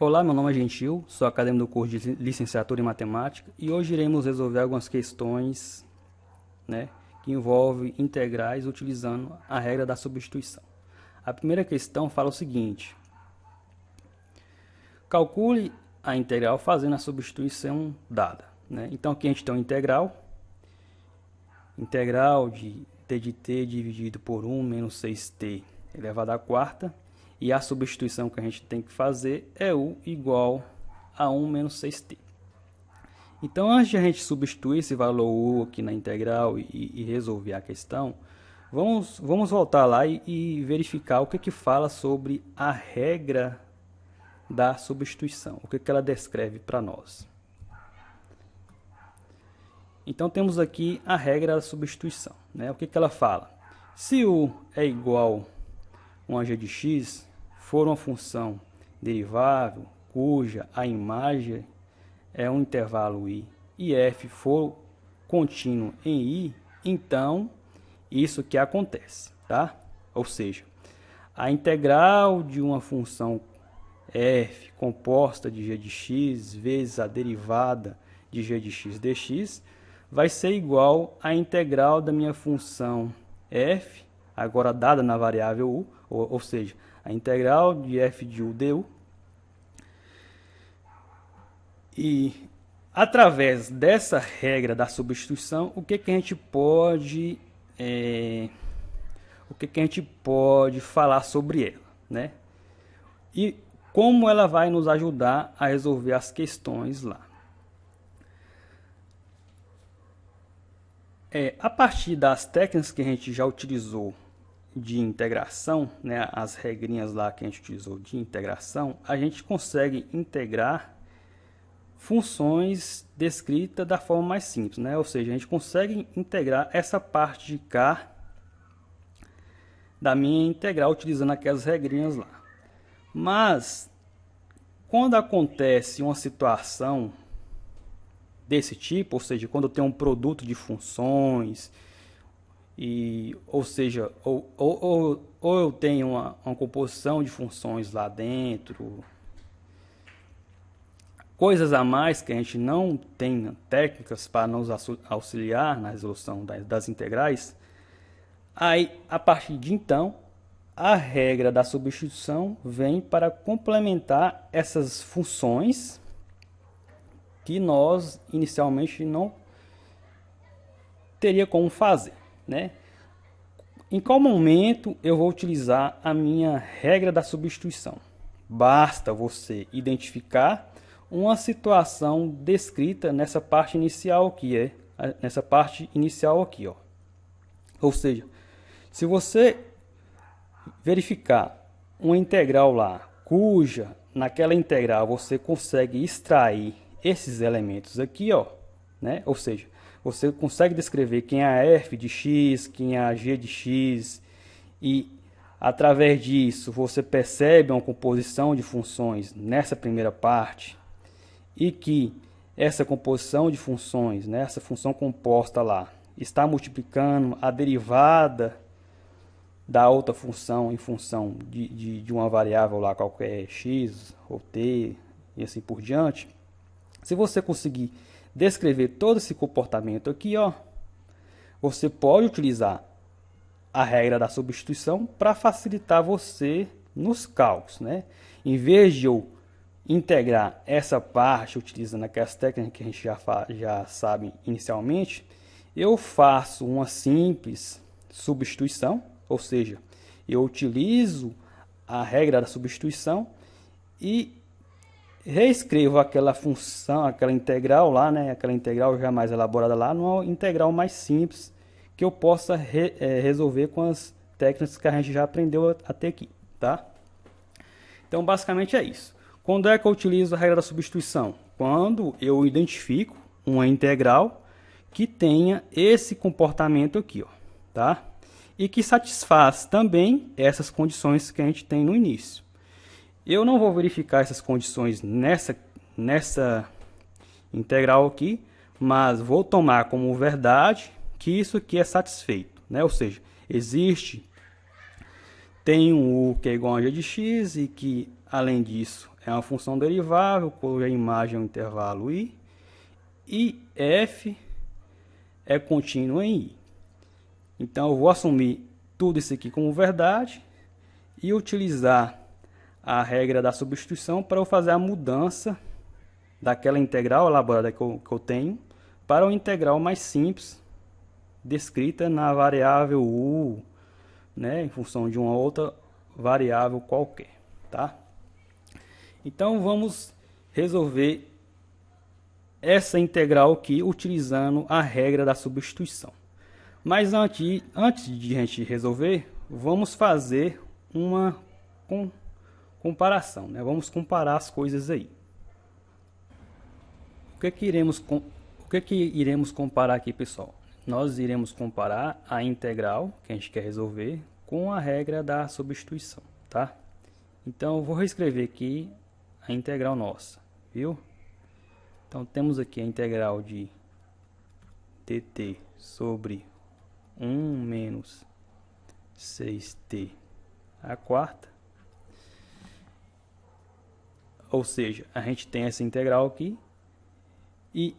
Olá, meu nome é Gentil, sou acadêmico do curso de Licenciatura em Matemática e hoje iremos resolver algumas questões, que envolvem integrais utilizando a regra da substituição. A primeira questão fala o seguinte: calcule a integral fazendo a substituição dada. Então aqui a gente tem uma integral de d de t dividido por 1 menos 6t elevado à quarta. E a substituição que a gente tem que fazer é u igual a 1 menos 6t. Então, antes de a gente substituir esse valor u aqui na integral e resolver a questão, vamos voltar lá e verificar o que fala sobre a regra da substituição, o que ela descreve para nós. Então, temos aqui a regra da substituição. O que ela fala? Se u é igual a 1 g de x, for uma função derivável cuja a imagem é um intervalo i e f for contínuo em i, então isso que acontece, tá? Ou seja, a integral de uma função f composta de g de x vezes a derivada de g de x dx vai ser igual à integral da minha função f, agora dada na variável u, ou seja, a integral de f de u du. E através dessa regra da substituição, o que a gente pode falar sobre ela, E como ela vai nos ajudar a resolver as questões lá. A partir das técnicas que a gente já utilizou de integração, as regrinhas lá que a gente utilizou de integração, a gente consegue integrar funções descritas da forma mais simples, Ou seja, a gente consegue integrar essa parte de cá da minha integral utilizando aquelas regrinhas lá. Mas quando acontece uma situação desse tipo, ou seja, quando eu tenho um produto de funções, ou seja, eu tenho uma composição de funções lá dentro, coisas a mais que a gente não tem técnicas para nos auxiliar na resolução das integrais, aí a partir de então a regra da substituição vem para complementar essas funções que nós inicialmente não teria como fazer. Em qual momento eu vou utilizar a minha regra da substituição? Basta você identificar uma situação descrita nessa parte inicial aqui, Ou seja, se você verificar uma integral lá, cuja naquela integral você consegue extrair esses elementos aqui, Ou seja, você consegue descrever quem é a f de x, quem é a g de x, e através disso você percebe uma composição de funções nessa primeira parte, e que essa composição de funções, essa função composta lá, está multiplicando a derivada da outra função em função de uma variável lá qualquer, x ou t, e assim por diante. Se você conseguir descrever todo esse comportamento aqui, você pode utilizar a regra da substituição para facilitar você nos cálculos, Em vez de eu integrar essa parte utilizando aquelas técnicas que a gente já sabe inicialmente, eu faço uma simples substituição, ou seja, eu utilizo a regra da substituição e reescrevo aquela função, aquela integral lá, aquela integral já mais elaborada lá, numa integral mais simples que eu possa resolver com as técnicas que a gente já aprendeu até aqui, tá? Então, basicamente é isso. Quando é que eu utilizo a regra da substituição? Quando eu identifico uma integral que tenha esse comportamento aqui, tá? E que satisfaz também essas condições que a gente tem no início. Eu não vou verificar essas condições nessa integral aqui, mas vou tomar como verdade que isso aqui é satisfeito, Ou seja, tem um u que é igual a g de x e que, além disso, é uma função derivável, cuja imagem é um intervalo i, e f é contínuo em i. Então eu vou assumir tudo isso aqui como verdade e utilizar a regra da substituição para eu fazer a mudança daquela integral elaborada que eu tenho para uma integral mais simples, descrita na variável u, né, em função de uma outra variável qualquer, tá? Então vamos resolver essa integral aqui utilizando a regra da substituição. Mas antes de a gente resolver, vamos fazer uma comparação, né? Vamos comparar as coisas aí. O que iremos comparar aqui, pessoal? Nós iremos comparar a integral que a gente quer resolver com a regra da substituição, tá? Então eu vou reescrever aqui a integral nossa, viu? Então temos aqui a integral de dt sobre 1 menos 6t à quarta. Ou seja, a gente tem essa integral aqui. E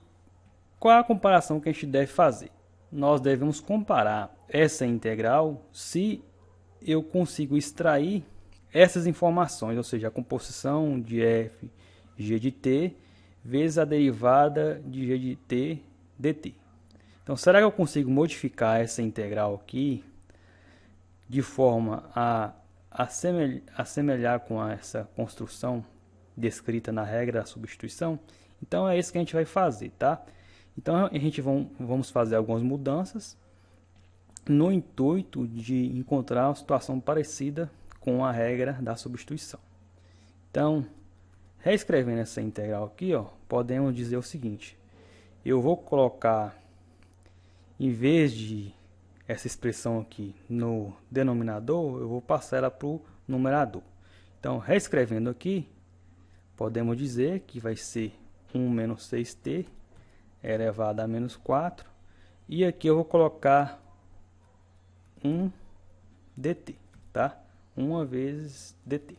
qual é a comparação que a gente deve fazer? Nós devemos comparar essa integral se eu consigo extrair essas informações, ou seja, a composição de f g de t vezes a derivada de g de t dt. Então, será que eu consigo modificar essa integral aqui de forma a assemelhar com essa construção descrita na regra da substituição? Então, é isso que a gente vai fazer, tá? Então, vamos fazer algumas mudanças no intuito de encontrar uma situação parecida com a regra da substituição. Então, reescrevendo essa integral aqui, ó, podemos dizer o seguinte: eu vou colocar, em vez de essa expressão aqui no denominador, eu vou passar ela para o numerador. Então, reescrevendo aqui, podemos dizer que vai ser 1 menos 6t elevado a menos 4. E aqui eu vou colocar 1 dt, tá? 1 vezes dt.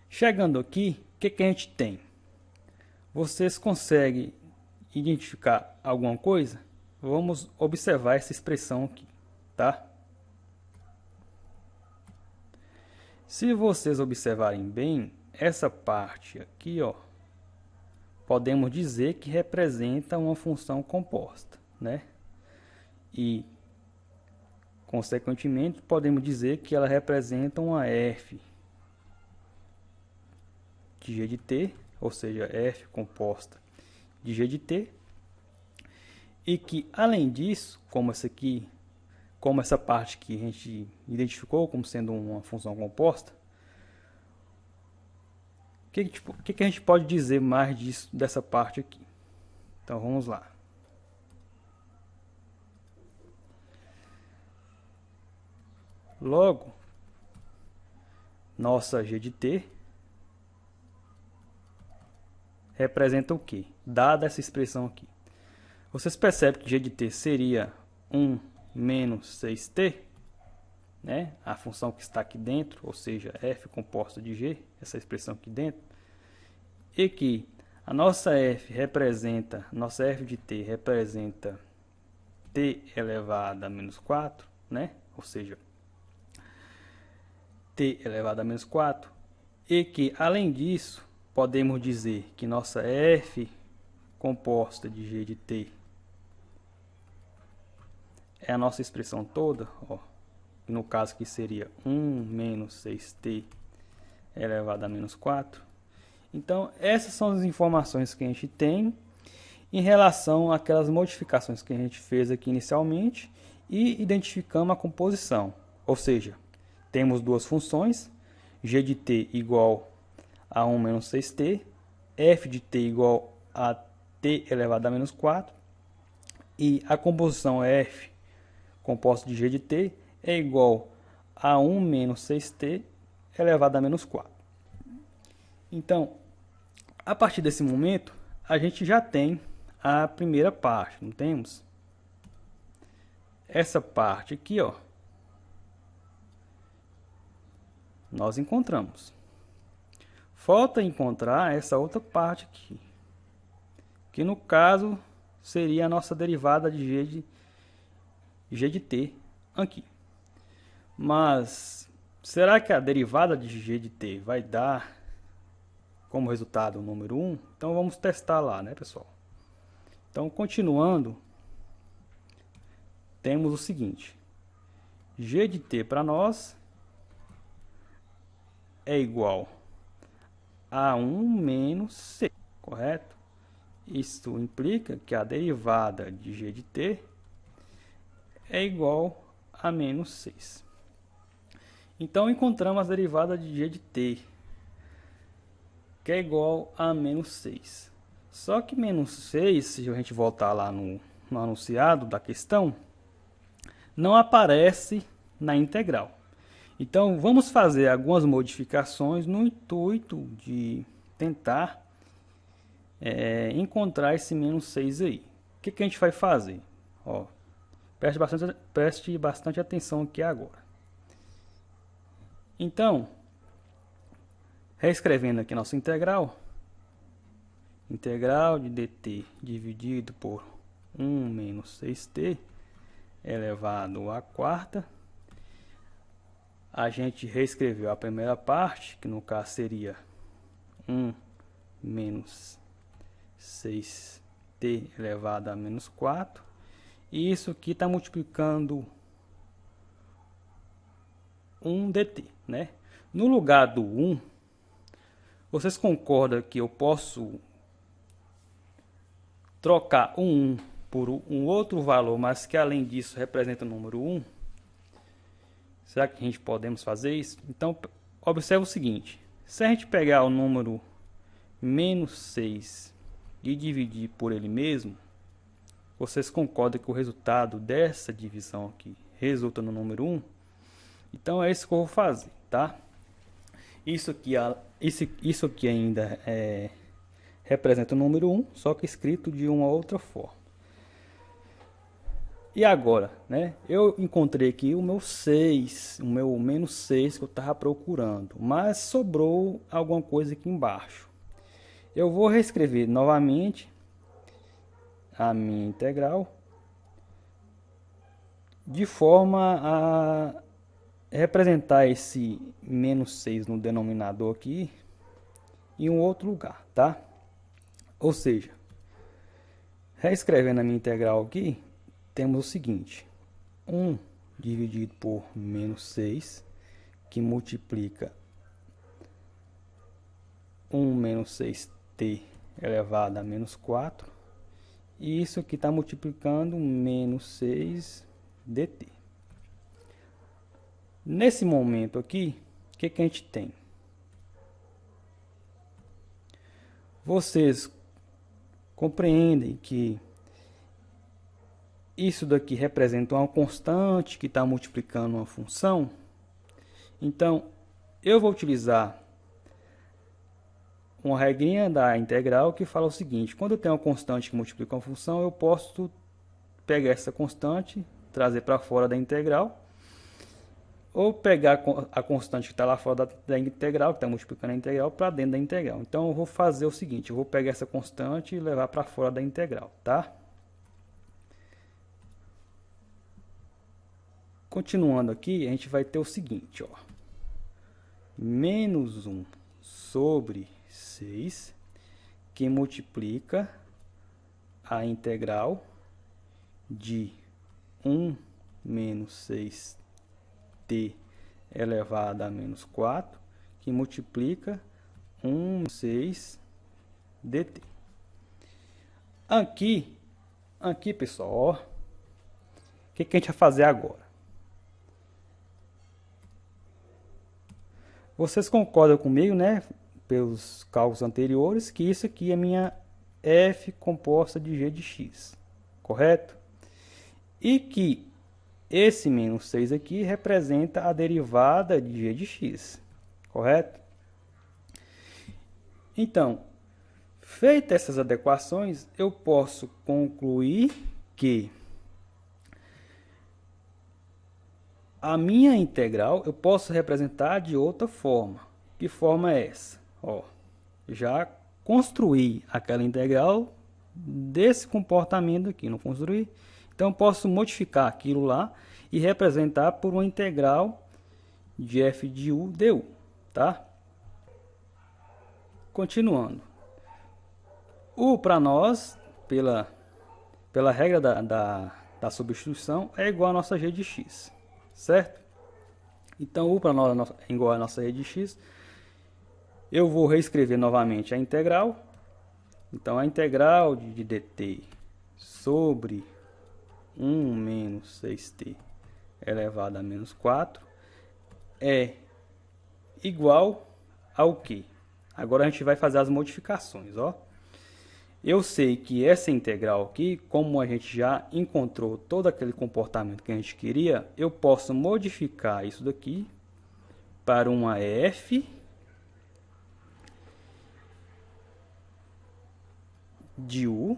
Chegando aqui, o que a gente tem? Vocês conseguem identificar alguma coisa? Vamos observar essa expressão aqui, tá? Se vocês observarem bem, essa parte aqui, ó, podemos dizer que representa uma função composta, né? E, consequentemente, podemos dizer que ela representa uma f de g de t, ou seja, f composta de g de t, e que, além disso, como essa parte que a gente identificou como sendo uma função composta, o que a gente pode dizer mais dessa parte aqui? Então, vamos lá. Logo, nossa g de t representa o quê? Dada essa expressão aqui. Vocês percebem que g de t seria 1 menos 6t, né? A função que está aqui dentro, ou seja, f composta de g, essa expressão aqui dentro, e que a nossa f de t representa t elevado a menos 4, né? Ou seja, t elevado a menos 4, e que, além disso, podemos dizer que nossa f composta de g de t é a nossa expressão toda, ó, no caso que seria 1 menos 6t elevado a menos 4. Então, essas são as informações que a gente tem em relação àquelas modificações que a gente fez aqui inicialmente e identificamos a composição. Ou seja, temos duas funções, g de t igual a 1 menos 6t, f de t igual a t elevado a menos 4, e a composição f composta de g de t é igual a 1 menos 6t elevado a menos 4. Então, a partir desse momento, a gente já tem a primeira parte, não temos? Essa parte aqui, ó, nós encontramos. Falta encontrar essa outra parte aqui, que no caso seria a nossa derivada de g de t aqui. Mas será que a derivada de g de t vai dar como resultado o número 1? Então vamos testar lá, né, pessoal? Então, continuando, temos o seguinte: g de t para nós é igual a 1 menos c, correto? Isso implica que a derivada de g de t é igual a menos 6. Então, encontramos a derivada de g de t, que é igual a menos 6. Só que menos 6, se a gente voltar lá no enunciado da questão, não aparece na integral. Então, vamos fazer algumas modificações no intuito de tentar encontrar esse menos 6 aí. O que a gente vai fazer? Ó, preste bastante atenção aqui agora. Então, reescrevendo aqui nossa integral, integral de dt dividido por 1 menos 6t elevado à quarta. A gente reescreveu a primeira parte, que no caso seria 1 menos 6t elevado a menos 4. E isso aqui está multiplicando 1 dt, né? No lugar do 1, vocês concordam que eu posso trocar o 1 por um outro valor, mas que além disso representa o número 1? Será que a gente podemos fazer isso? Então, observe o seguinte: se a gente pegar o número menos 6 e dividir por ele mesmo, vocês concordam que o resultado dessa divisão aqui resulta no número 1? Então, é isso que eu vou fazer, tá? Isso aqui ainda representa o número 1, só que escrito de uma outra forma. E agora, né? Eu encontrei aqui o meu 6, o meu menos 6 que eu estava procurando, mas sobrou alguma coisa aqui embaixo. Eu vou reescrever novamente a minha integral de forma a representar esse menos 6 no denominador aqui em um outro lugar, tá? Ou seja, reescrevendo a minha integral aqui, temos o seguinte: 1 dividido por menos 6, que multiplica 1 menos 6t elevado a menos 4. E isso aqui está multiplicando menos 6 dt. Nesse momento aqui, o que a gente tem? Vocês compreendem que isso daqui representa uma constante que está multiplicando uma função? Então, eu vou utilizar uma regrinha da integral que fala o seguinte: quando eu tenho uma constante que multiplica uma função, eu posso pegar essa constante, trazer para fora da integral, ou pegar a constante que está lá fora da integral, que está multiplicando a integral, para dentro da integral. Então, eu vou fazer o seguinte: eu vou pegar essa constante e levar para fora da integral, tá? Continuando aqui, a gente vai ter o seguinte, ó: menos 1 sobre 6, que multiplica a integral de 1 menos 6t elevado a menos 4, que multiplica 1 6 dt. Aqui, pessoal, ó, o que a gente vai fazer agora? Vocês concordam comigo, né, pelos cálculos anteriores, que isso aqui é minha f composta de g de x, correto? E que esse menos 6 aqui representa a derivada de g de x, correto? Então, feitas essas adequações, eu posso concluir que a minha integral eu posso representar de outra forma. Que forma é essa? Ó, já construí aquela integral desse comportamento aqui, não construí. Então eu posso modificar aquilo lá e representar por uma integral de f de u du, tá? Continuando. U para nós, pela regra da substituição, é igual a nossa g de x, certo? Então U para nós é igual a nossa g de x. Eu vou reescrever novamente a integral. Então a integral de dt sobre 1 menos 6t elevado a menos 4 é igual ao quê? Agora a gente vai fazer as modificações, ó. Eu sei que essa integral aqui, como a gente já encontrou todo aquele comportamento que a gente queria, eu posso modificar isso daqui para uma f de u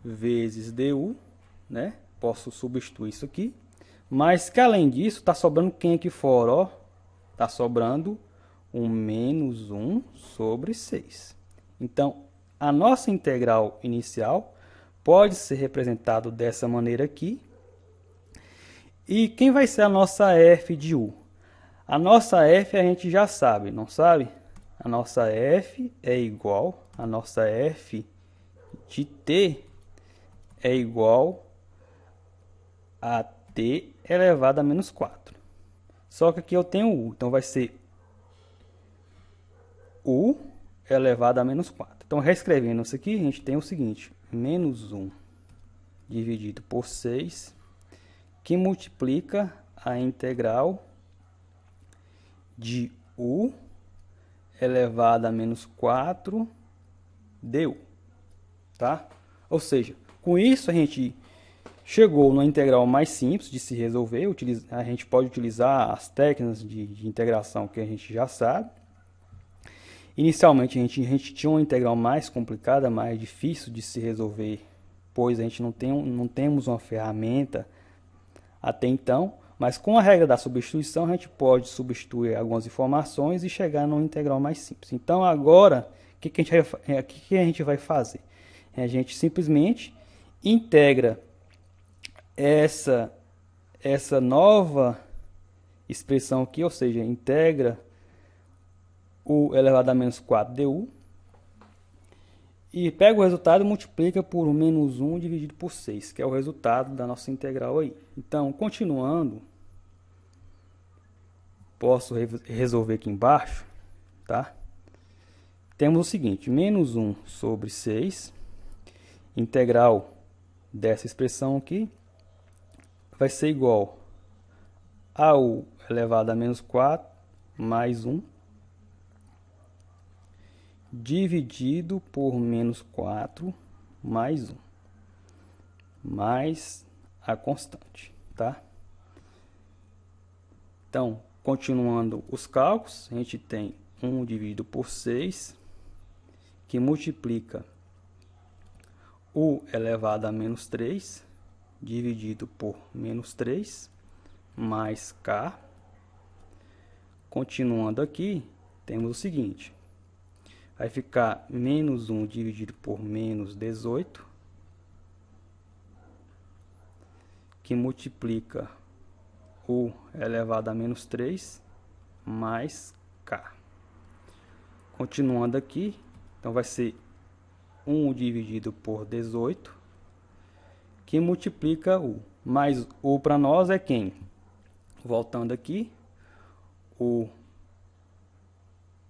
vezes du, né? Posso substituir isso aqui. Mas que além disso, está sobrando quem aqui fora, ó? Está sobrando um menos 1 sobre 6. Então, a nossa integral inicial pode ser representado dessa maneira aqui. E quem vai ser a nossa f de u? A nossa f a gente já sabe, não sabe? A nossa f é igual, a nossa f de t é igual a t elevado a menos 4. Só que aqui eu tenho u, então vai ser u elevado a menos 4. Então, reescrevendo isso aqui, a gente tem o seguinte, menos 1 dividido por 6, que multiplica a integral de u elevado a menos 4 du, tá? Ou seja, com isso a gente chegou numa integral mais simples de se resolver. A gente pode utilizar as técnicas de integração que a gente já sabe. Inicialmente a gente tinha uma integral mais complicada, mais difícil de se resolver, pois a gente não temos uma ferramenta até então, mas com a regra da substituição a gente pode substituir algumas informações e chegar numa integral mais simples. Então agora, o que a gente vai fazer? A gente simplesmente integra essa nova expressão aqui, ou seja, integra u elevado a menos 4 du, e pega o resultado e multiplica por menos 1 dividido por 6, que é o resultado da nossa integral aí. Então, continuando, posso resolver aqui embaixo, tá? Temos o seguinte, menos 1 sobre 6, integral dessa expressão aqui, vai ser igual a u elevado a menos 4 mais 1, dividido por menos 4 mais 1, mais a constante, tá? Então, continuando os cálculos, a gente tem 1 dividido por 6, que multiplica u elevado a menos 3, dividido por menos 3, mais k. Continuando aqui, temos o seguinte, vai ficar menos 1 dividido por menos 18, que multiplica u elevado a menos 3, mais k. Continuando aqui, então vai ser 1 dividido por 18, que multiplica u. Mas u para nós é quem? Voltando aqui, u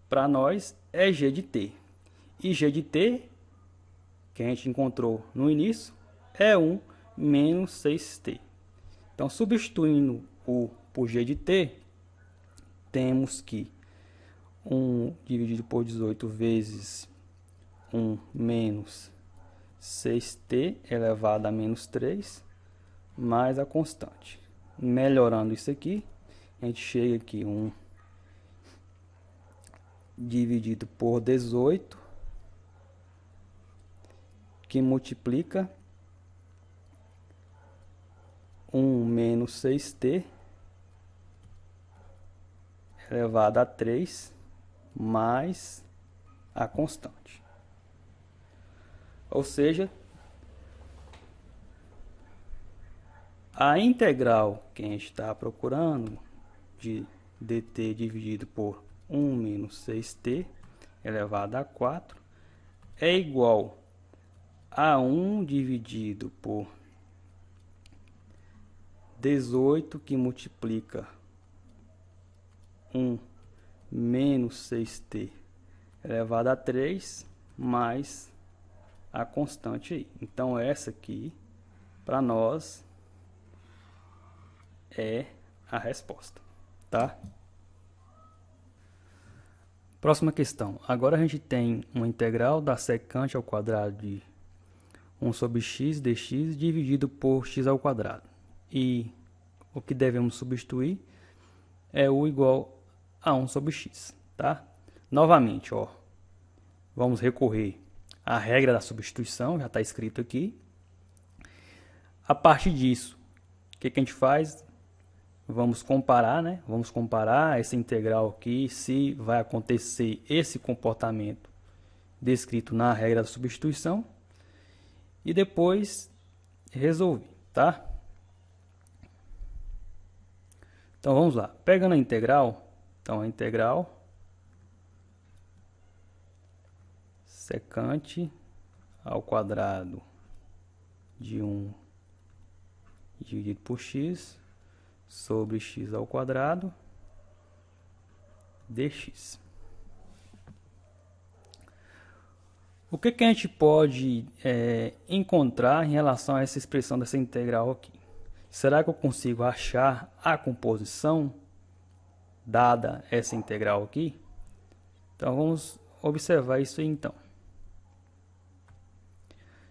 para nós é g de t. E g de t, que a gente encontrou no início, é 1 menos 6t. Então, substituindo u por g de t, temos que 1 dividido por 18 vezes 1 menos 6t elevado a menos 3, mais a constante. Melhorando isso aqui, a gente chega aqui 1 dividido por 18, que multiplica 1 menos 6t elevado a 3, mais a constante. Ou seja, a integral que a gente está procurando de dt dividido por 1 menos 6t elevado a 4 é igual a 1 dividido por 18, que multiplica 1 menos 6t elevado a 3 mais a constante aí. Então essa aqui para nós é a resposta, tá? Próxima questão. Agora a gente tem uma integral da secante ao quadrado de 1 sobre x dx dividido por x ao quadrado. E o que devemos substituir é o igual a 1 sobre x, tá? Novamente, ó, vamos recorrer à regra da substituição, já está escrito aqui. A partir disso, o que a gente faz? Vamos comparar, né? Vamos comparar essa integral aqui, se vai acontecer esse comportamento descrito na regra da substituição. E depois resolver, tá? Então vamos lá. Pegando a integral, então a integral secante ao quadrado de 1 dividido por x sobre x ao quadrado dx. O que a gente pode encontrar em relação a essa expressão dessa integral aqui? Será que eu consigo achar a composição dada essa integral aqui? Então vamos observar isso aí então.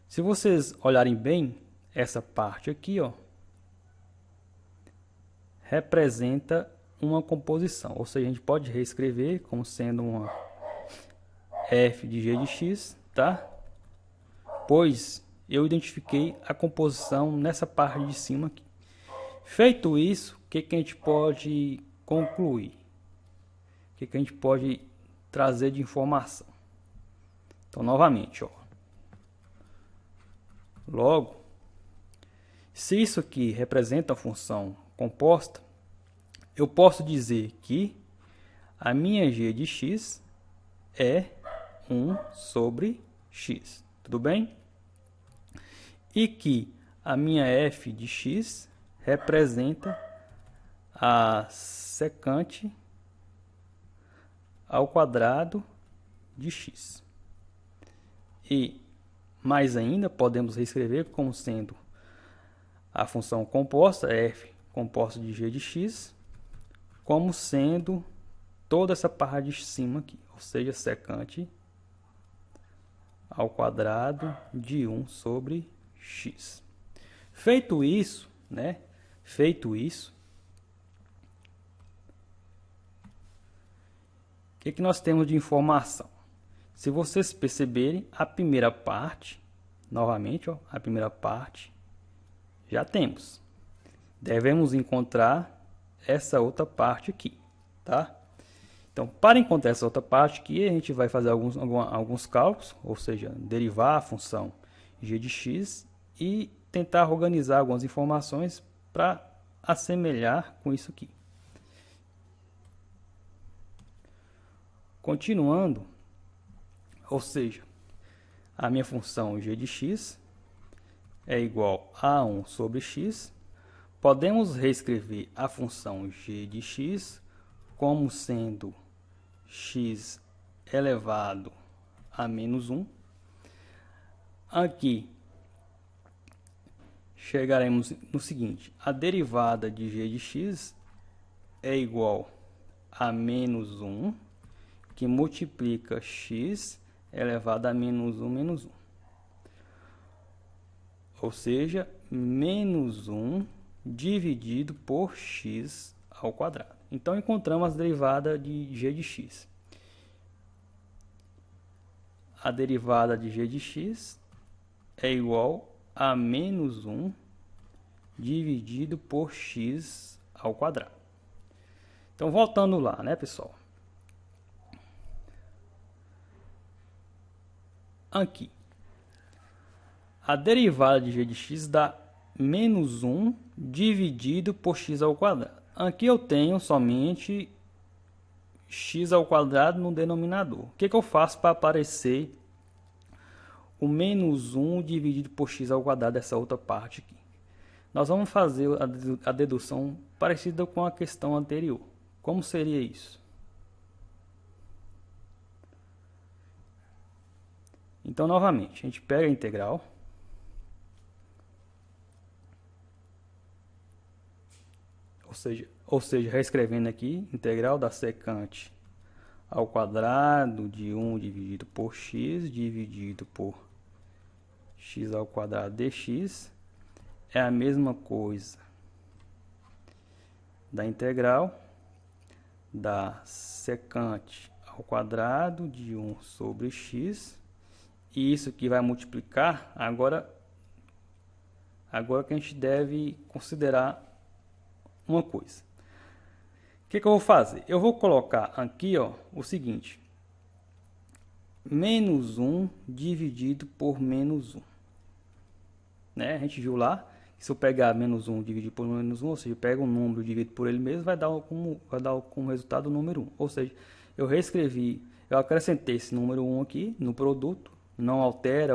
Se vocês olharem bem, essa parte aqui, ó, representa uma composição, ou seja, a gente pode reescrever como sendo uma f de g de x, tá? Pois eu identifiquei a composição nessa parte de cima aqui. Feito isso, o que a gente pode concluir? O que a gente pode trazer de informação? Então, novamente, ó. Logo, se isso aqui representa a função composta, eu posso dizer que a minha g de x é 1 sobre x, tudo bem? E que a minha f de x representa a secante ao quadrado de x. E mais ainda, podemos reescrever como sendo a função composta, f composta de g de x, como sendo toda essa parte de cima aqui, ou seja, secante ao quadrado de 1 sobre x. Feito isso, né? Feito isso, o que nós temos de informação? Se vocês perceberem, a primeira parte, novamente, ó, a primeira parte, já temos. Devemos encontrar essa outra parte aqui, tá? Então, para encontrar essa outra parte aqui, a gente vai fazer alguns cálculos, ou seja, derivar a função g de x e tentar organizar algumas informações para assemelhar com isso aqui. Continuando, ou seja, a minha função g de x é igual a 1 sobre x. Podemos reescrever a função g de x como sendo x elevado a menos 1. Aqui chegaremos no seguinte: a derivada de g de x é igual a menos 1, que multiplica x elevado a menos 1 menos 1. Ou seja, menos 1 dividido por x ao quadrado. Então, encontramos a derivada de g de x. A derivada de g de x é igual a menos 1 dividido por x ao quadrado. Então, voltando lá, né, pessoal? aqui. A derivada de g de x dá menos 1 dividido por x ao quadrado. Aqui eu tenho somente x ao quadrado no denominador. O que eu faço para aparecer o menos 1 dividido por x ao quadrado dessa outra parte aqui? Nós vamos fazer a dedução parecida com a questão anterior. Como seria isso? Então, novamente, a gente pega a integral. Ou seja, reescrevendo aqui, integral da secante ao quadrado de 1 dividido por x dividido por x ao quadrado dx é a mesma coisa da integral da secante ao quadrado de 1 sobre x, e isso aqui vai multiplicar. Agora que a gente deve considerar uma coisa. O que eu vou fazer? Eu vou colocar aqui, ó, o seguinte: menos 1 dividido por menos 1. Né? A gente viu lá que se eu pegar menos 1 dividido por menos 1, ou seja, eu pego um número dividido por ele mesmo, vai dar como resultado o número 1. Ou seja, eu reescrevi, eu acrescentei esse número 1 aqui no produto, não altera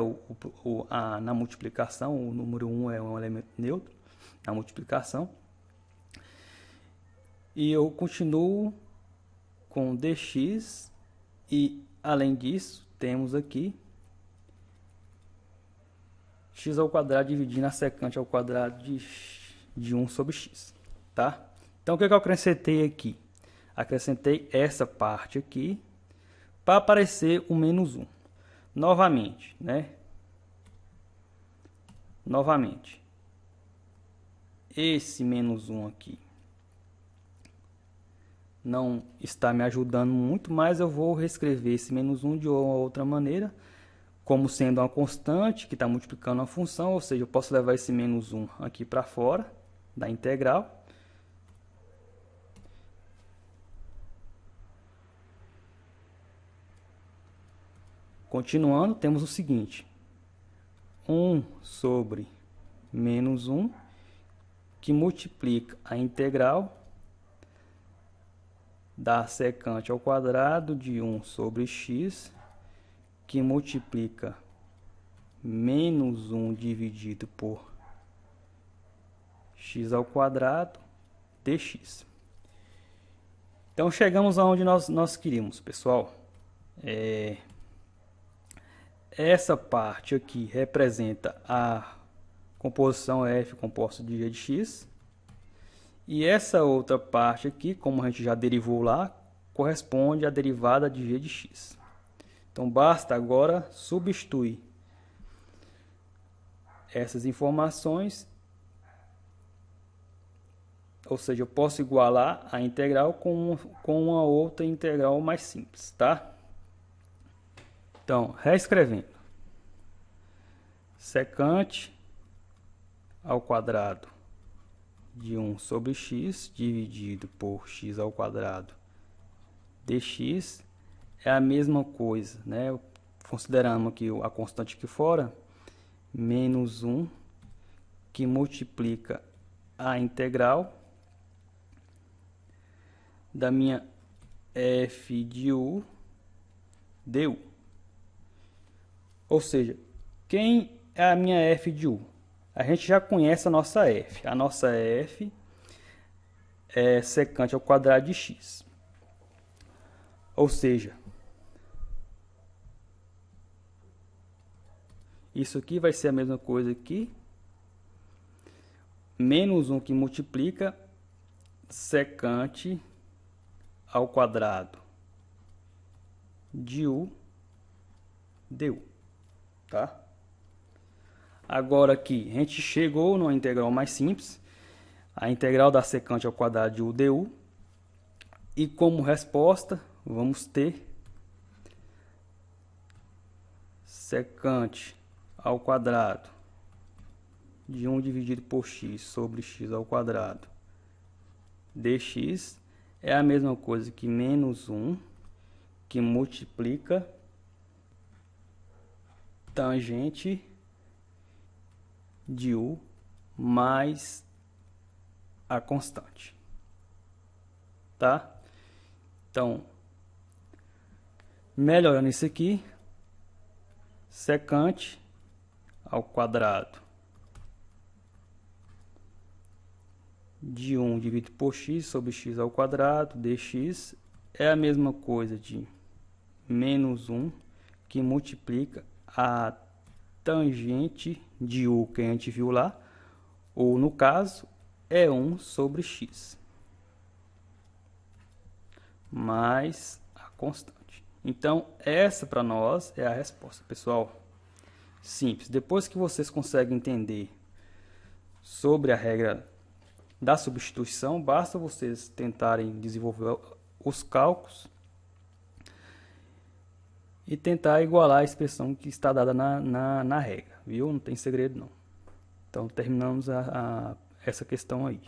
na multiplicação. O número 1 é um elemento neutro na multiplicação. E eu continuo com dx, e além disso, temos aqui x ao quadrado dividindo a secante ao quadrado de 1 sobre x. Tá? Então, o que eu acrescentei aqui? Acrescentei essa parte aqui para aparecer o menos 1. Novamente, né? Novamente, esse menos 1 aqui não está me ajudando muito, mas eu vou reescrever esse menos 1 de uma outra maneira, como sendo uma constante que está multiplicando a função, ou seja, eu posso levar esse menos 1 aqui para fora da integral. Continuando, temos o seguinte: 1 sobre menos 1, que multiplica a integral da secante ao quadrado de 1 sobre x, que multiplica menos 1 dividido por x ao quadrado dx. Então, chegamos aonde nós queríamos, pessoal. Essa parte aqui representa a composição f composta de g de x. E essa outra parte aqui, como a gente já derivou lá, corresponde à derivada de g de x. Então, basta agora substituir essas informações, ou seja, eu posso igualar a integral com uma outra integral mais simples, tá? Então, reescrevendo: secante ao quadrado de 1 sobre x dividido por x ao quadrado dx é a mesma coisa, né? Considerando aqui a constante aqui fora, menos 1, que multiplica a integral da minha f de u du. Ou seja, quem é a minha f de u? A gente já conhece a nossa f. A nossa f é secante ao quadrado de x. Ou seja, isso aqui vai ser a mesma coisa aqui. Menos 1 que multiplica secante ao quadrado de u du. Tá? Agora aqui, a gente chegou numa integral mais simples, a integral da secante ao quadrado de u du, e como resposta, vamos ter secante ao quadrado de 1 dividido por x sobre x ao quadrado dx é a mesma coisa que menos 1 que multiplica tangente de U mais a constante, tá? Então, melhorando isso aqui, secante ao quadrado de 1 dividido por x sobre x ao quadrado dx é a mesma coisa de menos 1 que multiplica a tangente de U que a gente viu lá, ou no caso é 1 sobre x mais a constante. Então essa para nós é a resposta, pessoal. Simples. Depois que vocês conseguem entender sobre a regra da substituição, basta vocês tentarem desenvolver os cálculos e tentar igualar a expressão que está dada na regra, viu? Não tem segredo não. Então terminamos essa questão aí.